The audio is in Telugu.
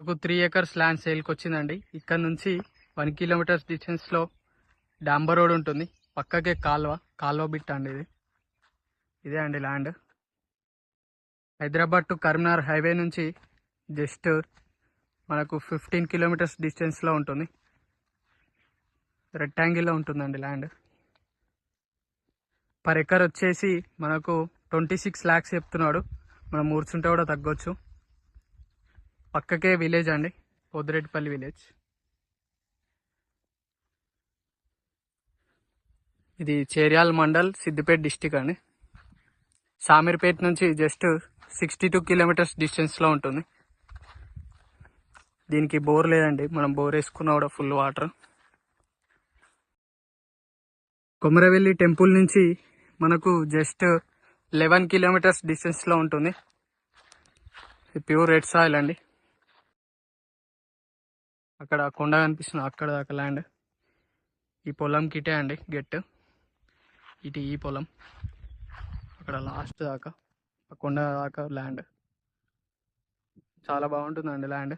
ఒక 3 acres ల్యాండ్ సేల్కి వచ్చిందండి. ఇక్కడ నుంచి 1 kilometers డిస్టెన్స్లో డాంబర్ రోడ్ ఉంటుంది. పక్కకే కాల్వ బిట్ అండి ఇదే అండి land. Hyderabad to Karimnagar highway నుంచి జస్ట్ మనకు 15 kilometers డిస్టెన్స్లో ఉంటుంది. రెక్టాంగిల్లో ఉంటుందండి ల్యాండ్. పర్ ఎకర్ వచ్చేసి మనకు 26 lakhs చెప్తున్నాడు. మనం ఊర్చుంటే కూడా తగ్గొచ్చు. పక్కకే విలేజ్ అండి, పొద్దురెడ్డిపల్లి విలేజ్. ఇది చేర్యాల మండల్, సిద్దిపేట డిస్టిక్ అండి. సామీర్పేట నుంచి జస్ట్ 62 kilometers డిస్టెన్స్లో ఉంటుంది. దీనికి బోర్ లేదండి, మనం బోర్ వేసుకున్నా కూడా ఫుల్ వాటర్. కొమరవెల్లి టెంపుల్ నుంచి మనకు జస్ట్ 11 kilometers డిస్టెన్స్లో ఉంటుంది. ఇది ప్యూర్ రెడ్ సాయిల్ అండి. అక్కడ కొండ కనిపిస్తుంది, అక్కడ దాకా ల్యాండ్. ఈ పొలం కిటే అండి గెట్. ఇటు ఈ పొలం అక్కడ లాస్ట్ దాకా, కొండ దాకా ల్యాండ్. చాలా బాగుంటుందండి ల్యాండ్.